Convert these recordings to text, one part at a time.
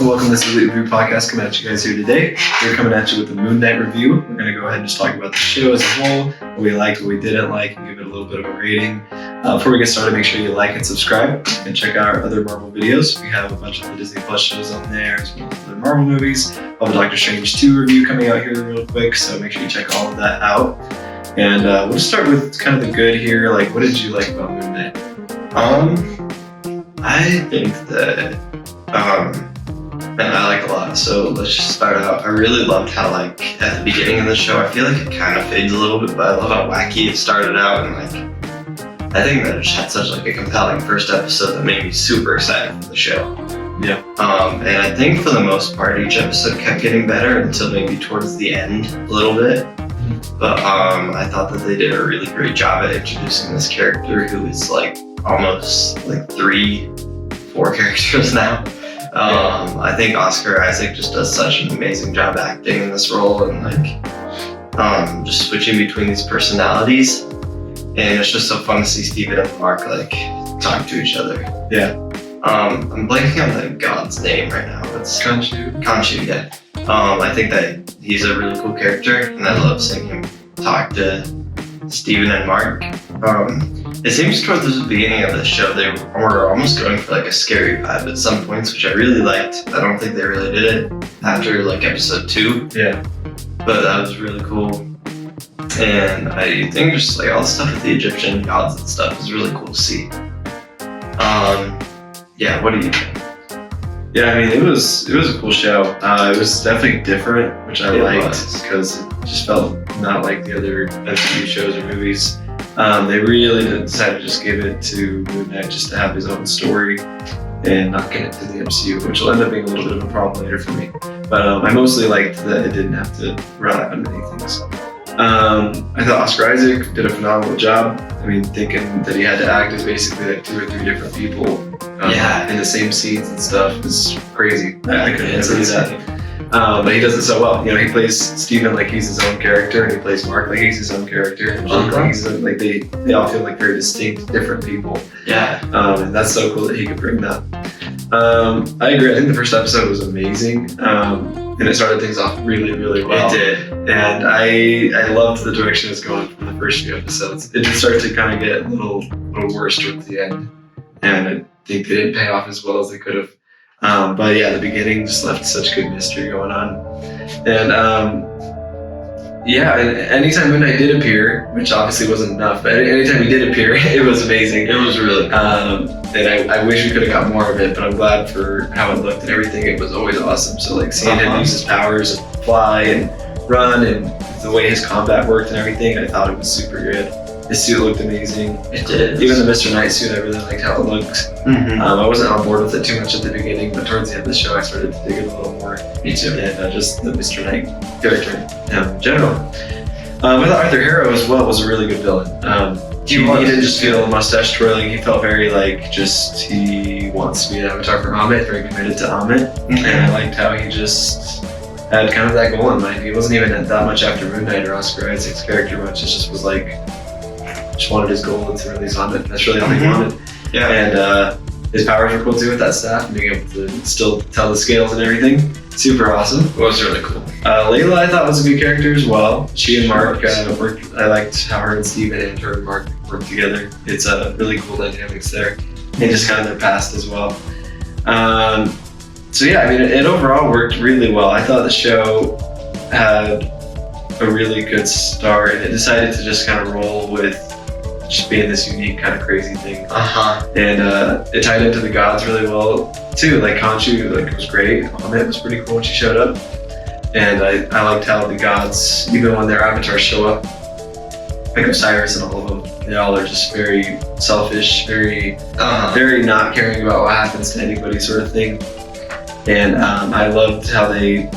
welcome. This is the Review Podcast coming at you guys here today. We're coming at you with a Moon Knight review. We're going to go ahead and just talk about the show as a whole, what we liked, what we didn't like, and give it a little bit of a rating. Before we get started, make sure you like and subscribe and check out our other Marvel videos. We have a bunch of the Disney Plus shows on there, as well as other Marvel movies. We'll have a Doctor Strange 2 review coming out here real quick, so make sure you check all of that out. And we'll just start with kind of the good here. Like, what did you like about Moon Knight? I think that and I like a lot. So let's just start out. I really loved how, like, at the beginning of the show, I feel like it kind of fades a little bit, but I love how wacky it started out, and like, I think that it just had such like a compelling first episode that made me super excited for the show. Yeah. And I think for the most part, each episode kept getting better until maybe towards the end a little bit. But I thought that they did a really great job at introducing this character who is like almost like 3-4 characters now. I think Oscar Isaac just does such an amazing job acting in this role, and like just switching between these personalities. And it's just so fun to see Steven and Mark like talk to each other. Yeah. I'm blanking on the god's name right now. It's Khonshu, yeah. I think that he's a really cool character, and I love seeing him talk to Steven and Mark. It seems towards the beginning of the show they were almost going for like a scary vibe at some points, which I really liked. I don't think they really did it after like episode 2. Yeah. But that was really cool. And I think just like all the stuff with the Egyptian gods and stuff is really cool to see. Yeah, what do you think? Yeah, I mean, it was a cool show. It was definitely different, which I liked because it just felt not like the other MCU shows or movies. They really decided to just give it to Moon Knight just to have his own story and not get it to the MCU, which will end up being a little bit of a problem later for me. But I mostly liked that it didn't have to rely on many things. I thought Oscar Isaac did a phenomenal job. I mean, thinking that he had to act as basically like 2 or 3 different people in the same scenes and stuff is crazy. I couldn't ever do that. But he does it so well. You know, he plays Steven like he's his own character, and he plays Mark like he's his own character. And Jake like he's like they all feel like very distinct, different people. Yeah. And that's so cool that he could bring that. I agree. I think the first episode was amazing. And it started things off really, really well. It did. And I loved the direction it's going from the first few episodes. It did start to kind of get a little worse towards the end. And I think they didn't pay off as well as they could have. But yeah, the beginning just left such good mystery going on. And yeah, and anytime Moon Knight did appear, which obviously wasn't enough, but anytime he did appear, it was amazing. It was really cool. And I wish we could have got more of it, but I'm glad for how it looked and everything. It was always awesome. So like seeing him use his powers and fly and run and the way his combat worked and everything, I thought it was super good. His suit looked amazing. It did. Even the Mr. Knight suit, I really liked how it looked. I wasn't on board with it too much at the beginning, but towards the end of the show, I started to dig it a little more. Me too. And just the Mr. Knight character in general. I thought Arthur Harrow as well was a really good villain. He didn't just feel mustache twirling. He felt very like just he wants to be an avatar for Amit, very committed to Amit. And I liked how he just had kind of that goal in mind. He wasn't even that much after Moon Knight or Oscar Isaac's character much. It just was like, just wanted his goal to release Amit. That's really all he wanted. Yeah. And his powers were cool too with that staff, and being able to still tell the scales and everything. Super awesome. It was really cool. Layla I thought was a good character as well. She and Mark worked. I liked how her and Steven and her and Mark worked together. It's a really cool dynamics there. And just kind of their past as well. So yeah, I mean, it overall worked really well. I thought the show had a really good start, and it decided to just kind of roll with just being this unique kind of crazy thing. And it tied into the gods really well too. Like Khonshu like was great. Amit was pretty cool when she showed up. And I liked how the gods, even when their avatars show up, like Osiris and all of them, they all are just very selfish, very not caring about what happens to anybody sort of thing. And I loved how they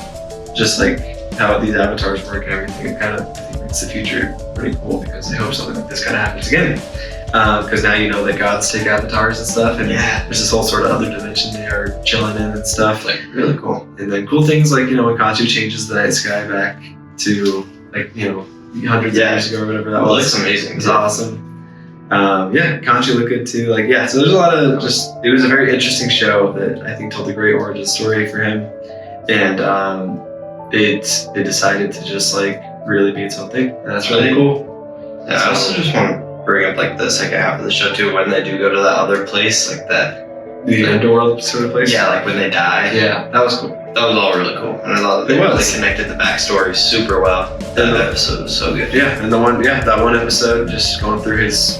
just like how these avatars work and everything. It kind of, I think, makes the future pretty cool because I hope something like this kind of happens again. Because now you know that gods take avatars and stuff, and there's this whole sort of other dimension they are chilling in and stuff. Like really cool. And then cool things like, you know, when Khonshu changes the night sky back to like, you know, hundreds of years ago or whatever that was. Looks amazing. It's awesome. Conchi looked good too. Like, yeah, so there's a lot of it was a very interesting show that I think told a great origin story for him. And it decided to just like really be its own thing. And that's really cool. Yeah, I also just want to bring up like the second half of the show too, when they do go to that other place, like that. The underworld sort of place? Yeah, like when they die. Yeah, that was cool. That was all really cool. And I thought they really connected the backstory super well. That episode was so good. Yeah, and that one episode, just going through his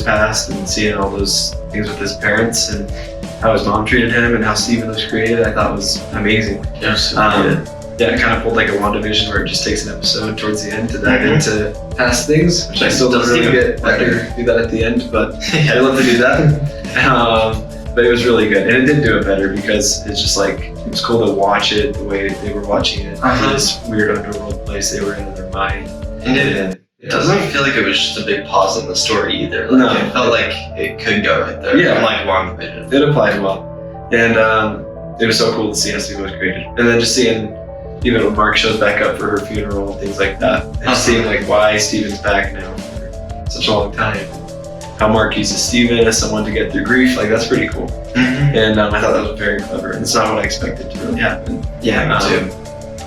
past and seeing all those things with his parents and how his mom treated him and how Steven was created, I thought was amazing. Yeah, super good. Yeah, it kind of pulled like a WandaVision where it just takes an episode towards the end to dive into past things, which I still don't really get. I could do that at the end, but Yeah. I love to do that. But it was really good, and it did do it better because it's just like it was cool to watch it the way they were watching it. This weird underworld place they were in their mind. And it doesn't feel like it was just a big pause in the story either. Like, No. It felt like it could go right there. Yeah. Unlike WandaVision. It applied well, and it was so cool to see how Steven was created, and then just seeing even when Mark shows back up for her funeral and things like that, and seeing like why Steven's back now for such a long time. How Mark uses Steven as someone to get through grief, like that's pretty cool. And I thought that was very clever. And it's not what I expected to really happen. Yeah, me too.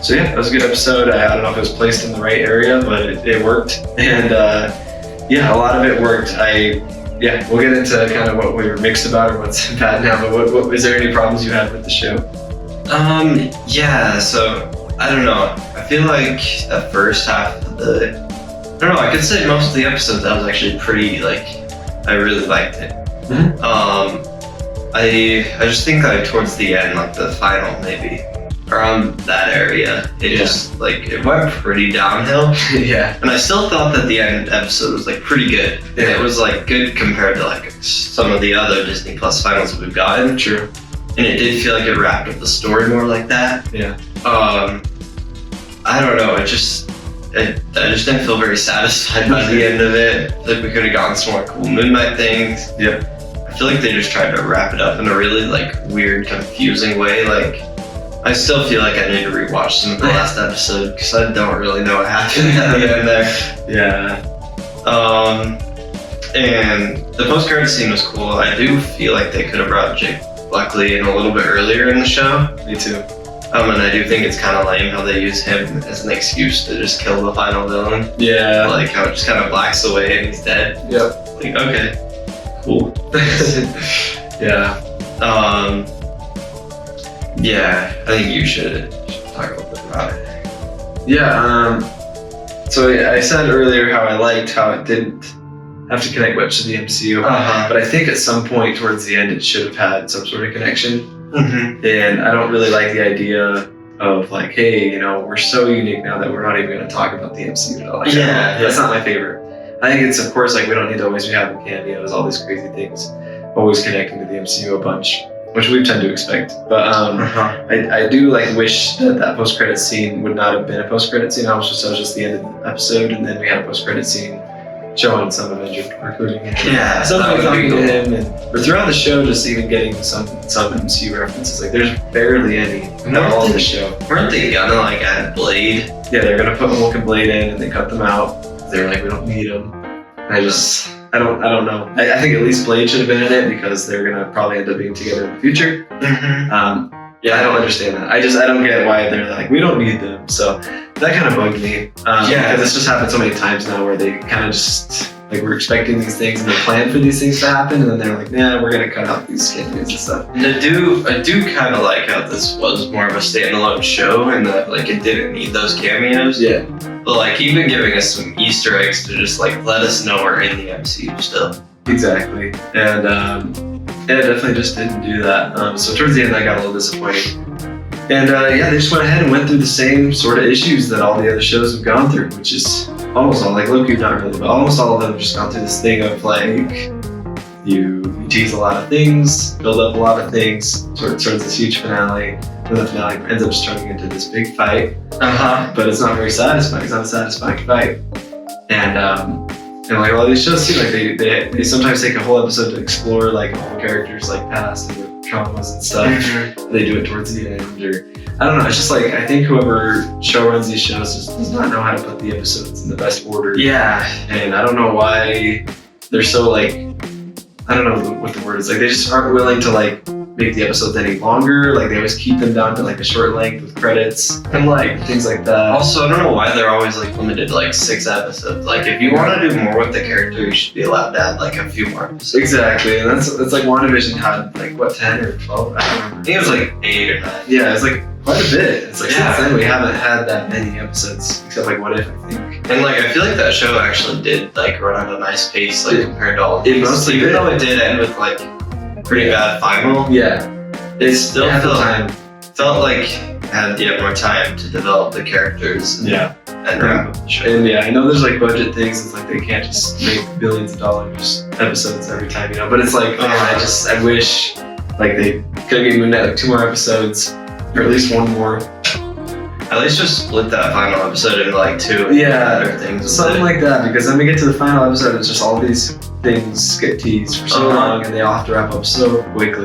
So yeah, that was a good episode. I don't know if it was placed in the right area, but it worked. And a lot of it worked. We'll get into kind of what we were mixed about or what's bad now. But what is there any problems you had with the show? So I don't know. I feel like the first half of I could say most of the episodes that was actually pretty I really liked it. I just think that towards the end, like the final maybe, around that area, it just it went pretty downhill. Yeah. And I still thought that the end episode was pretty good. And it was good compared to some of the other Disney Plus finals we've gotten. True. And it did feel like it wrapped up the story more like that. Yeah. I don't know, I just didn't feel very satisfied by the end of it. I feel like we could have gotten some more cool Midnight things. Yep. I feel like they just tried to wrap it up in a really weird, confusing way. I still feel like I need to rewatch some of the last episode because I don't really know what happened at the end there. Yeah. And the post-credit scene was cool. I do feel like they could have brought Jake Buckley in a little bit earlier in the show. Me too. And I do think it's kind of lame how they use him as an excuse to just kill the final villain. Yeah. How it just kind of blacks away and he's dead. Yep. Okay, cool. Yeah. I think you should talk a little bit about it. Yeah. So I said earlier how I liked how it didn't have to connect much to the MCU, but I think at some point towards the end it should have had some sort of connection. And I don't really like the idea of hey, we're so unique now that we're not even going to talk about the MCU at all. That's not my favorite. I think it's, of course, we don't need to always be having cameos, all these crazy things, always connecting to the MCU a bunch, which we tend to expect. But I do wish that post-credit scene would not have been a post-credit scene. That was just the end of the episode, and then we had a post-credit scene showing some Avenger recruiting him. Yeah, Something talking to him, or throughout the show, just even getting some MCU references. There's barely any. Not all of the show. Weren't they gonna add Blade? Yeah, they're gonna put Hulk and Blade in, and they cut them out. They're we don't need them. I don't know. I think at least Blade should have been in it because they're gonna probably end up being together in the future. I don't understand that. I don't get why they're we don't need them. So that kind of bugged me. Because it's just happened so many times now where they kind of just we're expecting these things and they plan for these things to happen, and then they're nah, we're gonna cut out these cameos and stuff. And I do kind of like how this was more of a standalone show and that it didn't need those cameos. Yeah. But even giving us some Easter eggs to just let us know we're in the MCU still. Exactly. And it definitely just didn't do that. So towards the end, I got a little disappointed. And they just went ahead and went through the same sort of issues that all the other shows have gone through, which is almost all, Loki, not really, but almost all of them have just gone through this thing of you tease a lot of things, build up a lot of things, towards this huge finale, and the finale ends up just turning into this big fight. But it's not very satisfying. It's not a satisfying fight. And all these shows seem they sometimes take a whole episode to explore all the characters past and their traumas and stuff. They do it towards the end, or I don't know. It's just I think whoever show runs these shows just does not know how to put the episodes in the best order. Yeah. And I don't know why they're so like, I don't know what the word is. Like they just aren't willing to like make the episodes any longer. Like they always keep them down to like a short length with credits and like things like that. Also, I don't know why they're always like limited to like 6 episodes. Like if you want to do more with the character, you should be allowed to add like a few more episodes. Exactly, and that's like WandaVision had like what 10 or 12. I don't remember. I think it was like 8 or 9. Yeah, it's like quite a bit. It's like Yeah. since then we haven't had that many episodes except like What If, I think. And like I feel like that show actually did like run at a nice pace like compared to all of It these. mostly Even did. though it did end with like pretty bad final. Yeah, It still at the felt time. like it had more time to develop the characters and, Yeah. and wrap up the show. And yeah, I know there's like budget things. It's like they can't just make billions of dollars episodes every time, you know. But it's like, man, I wish like they could have given Moon Knight like 2 more episodes, or at least 1 more. At least just split that final episode into like 2 and Yeah, other things. something like that. Because then we get to the final episode, it's just all these things get teased for so long, and they all have to wrap up so quickly.